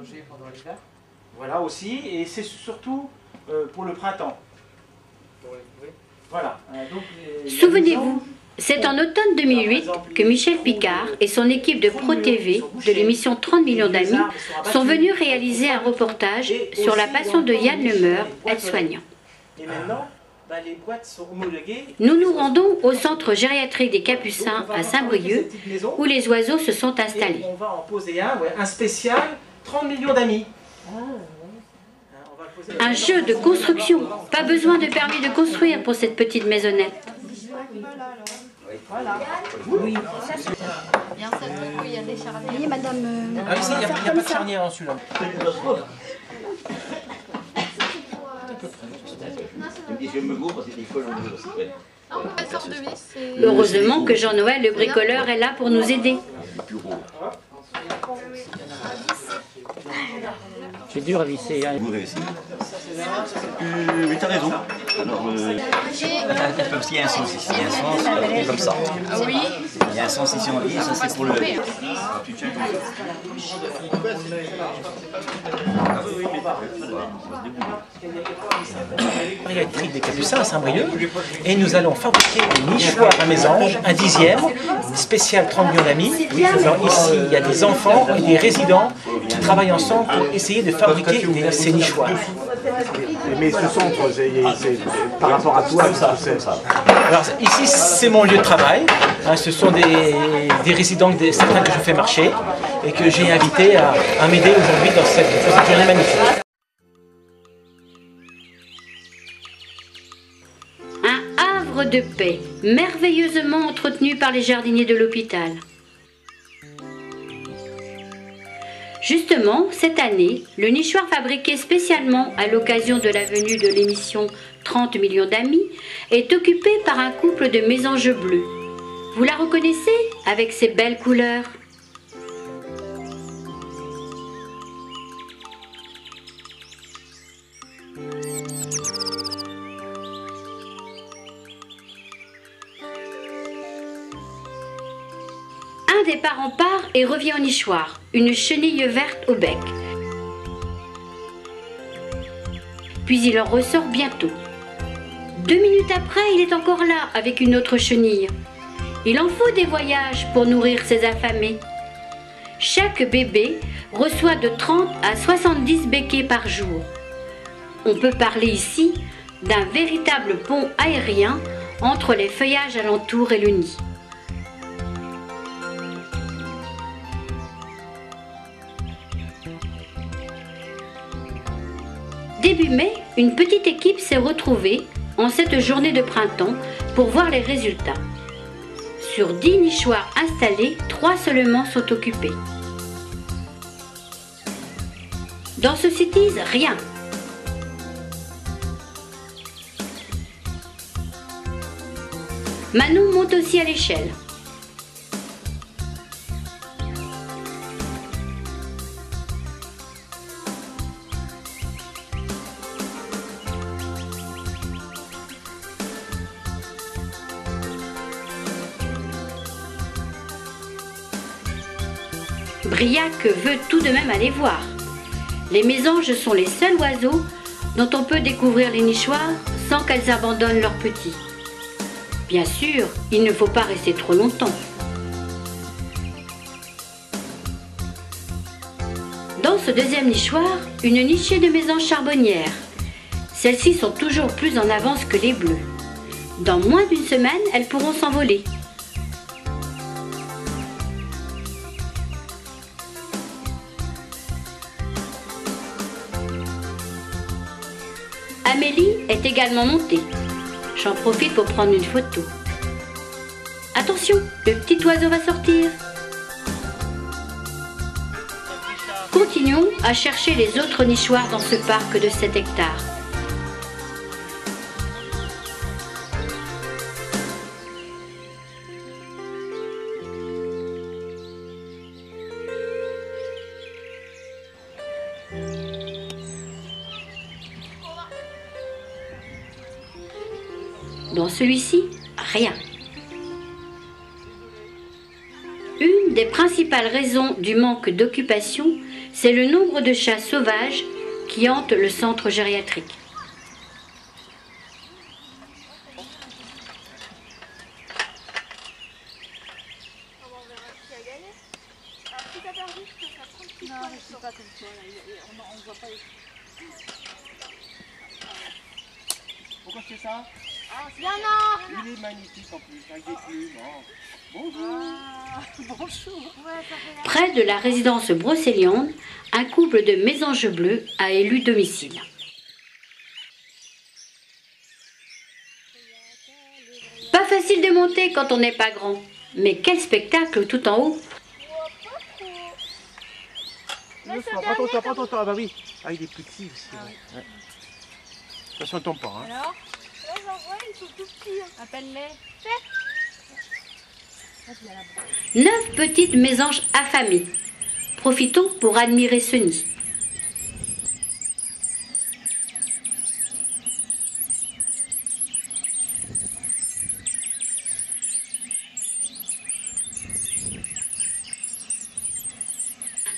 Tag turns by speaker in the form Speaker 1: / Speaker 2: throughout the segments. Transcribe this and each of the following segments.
Speaker 1: loger pendant l'hiver. Voilà aussi, et c'est surtout pour le printemps. Voilà.
Speaker 2: Souvenez-vous, c'est en automne 2008 que Michel Picard et son équipe de Pro TV de l'émission 30 millions d'amis sont venus réaliser un reportage sur la passion de Yann Lemeur, aide-soignant.
Speaker 1: Et maintenant, les boîtes sont homologuées.
Speaker 2: Nous nous rendons au centre gériatrique des Capucins à Saint-Brieuc, où les oiseaux se sont installés.
Speaker 1: On va en poser un spécial 30 millions d'amis.
Speaker 2: Un jeu de construction. Pas besoin de permis de construire pour cette petite maisonnette.
Speaker 3: Voilà. Oui. Il y a un seul truc où il y a des charnières.
Speaker 4: Oui, madame.
Speaker 1: Ah, ici, il n'y a pas de charnière en celui-là.
Speaker 2: Heureusement que Jean-Noël, le bricoleur, est là pour nous aider.
Speaker 5: C'est dur à visser. Hein.
Speaker 6: Vous réussissez. Oui, t'as raison. Alors, parce qu'il y a un sens ici, il y a un sens comme ça.
Speaker 3: Ah oui.
Speaker 6: Il y a un sens ici en vie, ça c'est pour le...
Speaker 1: Gériatrique des Capucins à Saint-Brieuc, et nous allons fabriquer des nichoirs à mésanges, un 10e, spécial 30 millions d'amis. Alors ici, il y a des enfants et des résidents qui travaillent ensemble pour essayer de fabriquer ces nichoirs.
Speaker 7: Mais ce centre, c'est par rapport à toi, c'est ça.
Speaker 1: Alors ici, c'est mon lieu de travail. Ce sont des résidents, certains que je fais marcher et que j'ai invité à m'aider aujourd'hui dans cette journée magnifique.
Speaker 2: Un havre de paix, merveilleusement entretenu par les jardiniers de l'hôpital. Justement, cette année, le nichoir fabriqué spécialement à l'occasion de la venue de l'émission 30 millions d'amis est occupé par un couple de mésanges bleus. Vous la reconnaissez avec ses belles couleurs? Un des parents part et revient au nichoir, une chenille verte au bec. Puis il en ressort bientôt. 2 minutes après, il est encore là avec une autre chenille. Il en faut des voyages pour nourrir ces affamés. Chaque bébé reçoit de 30 à 70 béquets par jour. On peut parler ici d'un véritable pont aérien entre les feuillages alentours et le nid. Début mai, une petite équipe s'est retrouvée en cette journée de printemps pour voir les résultats. Sur 10 nichoirs installés, 3 seulement sont occupés. Dans ce cities, rien. Manon monte aussi à l'échelle. Briac veut tout de même aller voir. Les mésanges sont les seuls oiseaux dont on peut découvrir les nichoirs sans qu'elles abandonnent leurs petits. Bien sûr, il ne faut pas rester trop longtemps. Dans ce deuxième nichoir, une nichée de mésanges charbonnières. Celles-ci sont toujours plus en avance que les bleus. Dans moins d'une semaine, elles pourront s'envoler. Amélie est également montée. J'en profite pour prendre une photo. Attention, le petit oiseau va sortir. Continuons à chercher les autres nichoirs dans ce parc de 7 hectares. Dans celui-ci, rien. Une des principales raisons du manque d'occupation, c'est le nombre de chats sauvages qui hantent le centre gériatrique.
Speaker 7: Pourquoi je fais ça?
Speaker 3: Yana!
Speaker 7: Il est magnifique en plus, avec des plumes. Oh. Bonjour.
Speaker 2: Près de la résidence Brocéliande, un couple de mésanges bleus a élu domicile. Pas facile de monter quand on n'est pas grand, mais quel spectacle tout en haut!
Speaker 7: Prends ton temps, ah bah oui. Ah, il est plus petit aussi. Ouais. Attention, ne tombe pas. Hein.
Speaker 3: Alors? Là, j'en vois, ils sont tout petits. Appelle-les.
Speaker 2: 9 petites mésanges affamées. Profitons pour admirer ce nid.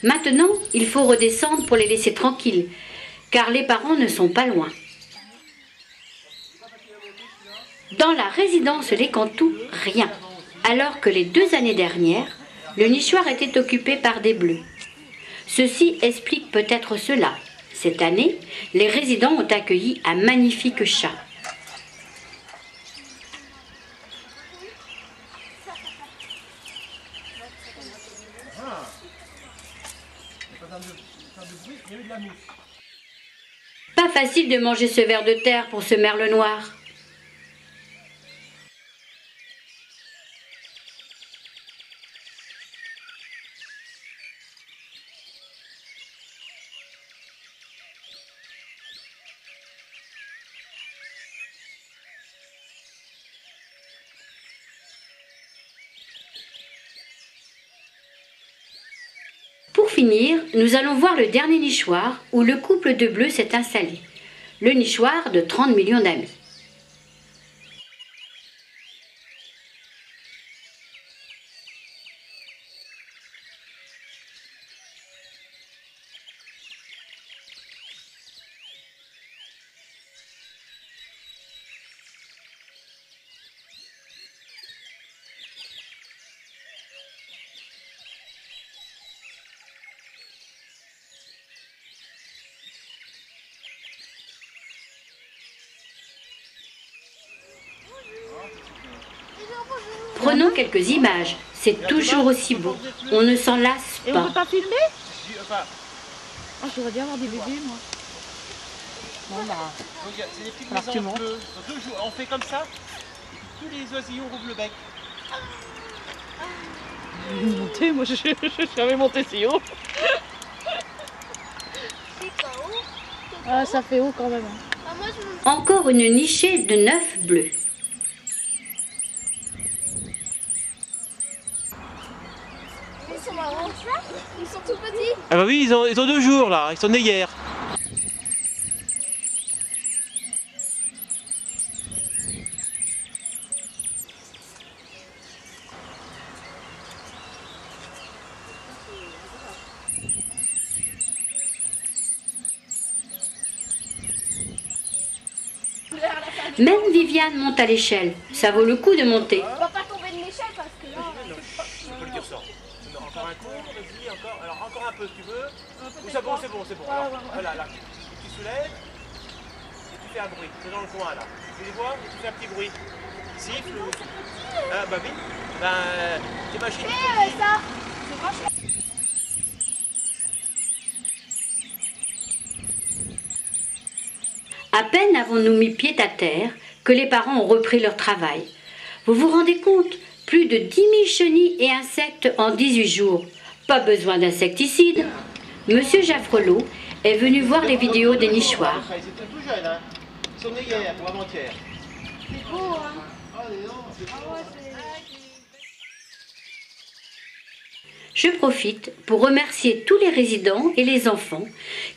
Speaker 2: Maintenant, il faut redescendre pour les laisser tranquilles, car les parents ne sont pas loin. Dans la résidence Les Cantous, rien. Alors que les 2 années dernières, le nichoir était occupé par des bleus. Ceci explique peut-être cela. Cette année, les résidents ont accueilli un magnifique chat. Pas facile de manger ce ver de terre pour ce merle noir. Pour finir, nous allons voir le dernier nichoir où le couple de bleus s'est installé. Le nichoir de 30 millions d'amis. Prenons quelques images, c'est toujours aussi beau. On ne s'en lasse
Speaker 3: Et on peut
Speaker 2: pas.
Speaker 3: pas filmer? J'aurais bien avoir des bébés, moi. Bon, bah.
Speaker 7: C'est des petites
Speaker 3: Alors, tu
Speaker 7: mésanges
Speaker 3: montes.
Speaker 7: bleues. Dans 2 jours, on fait comme ça. Et puis tous les oisillons rouvrent le bec.
Speaker 3: Monter, moi je suis jamais monté si haut. Ah, ça fait haut quand même.
Speaker 2: Encore une nichée de 9 bleus.
Speaker 3: Ils sont marrants. Ils sont tout petits.
Speaker 7: Ah bah oui, ils ont 2 jours là, ils sont nés hier.
Speaker 2: Même Viviane monte à l'échelle. Ça vaut le coup de monter.
Speaker 3: On va pas tomber de l'échelle parce que là.
Speaker 7: On peut le dire ça. Encore un coup, vas-y, encore. Alors encore un peu si tu veux. Ou c'est bon, c'est bon, c'est bon. Alors, voilà, là, tu soulèves et tu fais un bruit. C'est dans le coin là. Tu les vois et tu fais un petit bruit. Siffle ou. Ah bah oui. Ben, t'imagines.
Speaker 3: Ça.
Speaker 2: À peine avons-nous mis pied à terre que les parents ont repris leur travail. Vous vous rendez compte? Plus de 10 000 chenilles et insectes en 18 jours. Pas besoin d'insecticides. Monsieur Jaffrelot est venu voir les vidéos des nichoirs.
Speaker 7: Ils étaient tout jeunes, hein. Ils sont nés hier ou avant-hier.
Speaker 3: C'est beau, hein.
Speaker 2: Je profite pour remercier tous les résidents et les enfants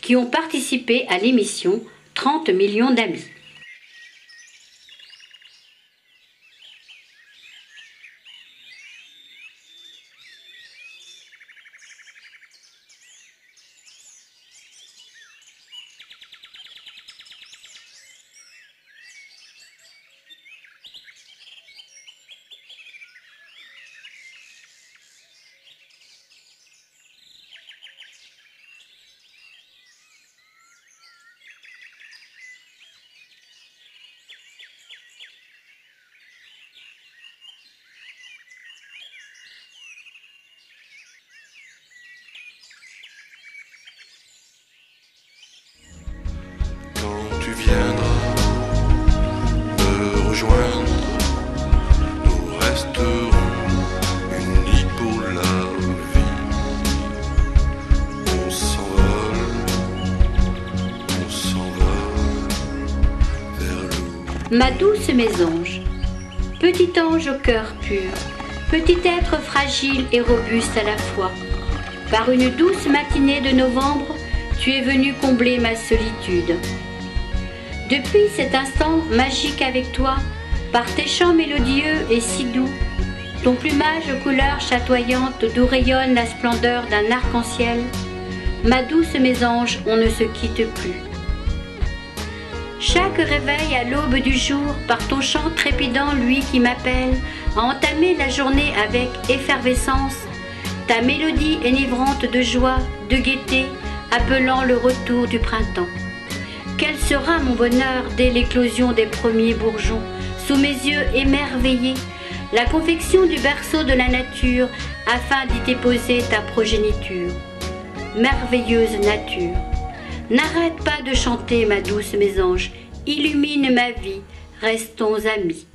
Speaker 2: qui ont participé à l'émission 30 millions d'amis. Ma douce mésange, petit ange au cœur pur, petit être fragile et robuste à la fois, par une douce matinée de novembre, tu es venu combler ma solitude. Depuis cet instant magique avec toi, par tes chants mélodieux et si doux, ton plumage aux couleurs chatoyantes d'où rayonne la splendeur d'un arc-en-ciel, ma douce mésange, on ne se quitte plus. Chaque réveil à l'aube du jour, par ton chant trépidant, lui qui m'appelle à entamer la journée avec effervescence, ta mélodie enivrante de joie, de gaieté, appelant le retour du printemps. Quel sera mon bonheur dès l'éclosion des premiers bourgeons, sous mes yeux émerveillés, la confection du berceau de la nature, afin d'y déposer ta progéniture. Merveilleuse nature, n'arrête pas de chanter ma douce mésange, illumine ma vie, restons amis.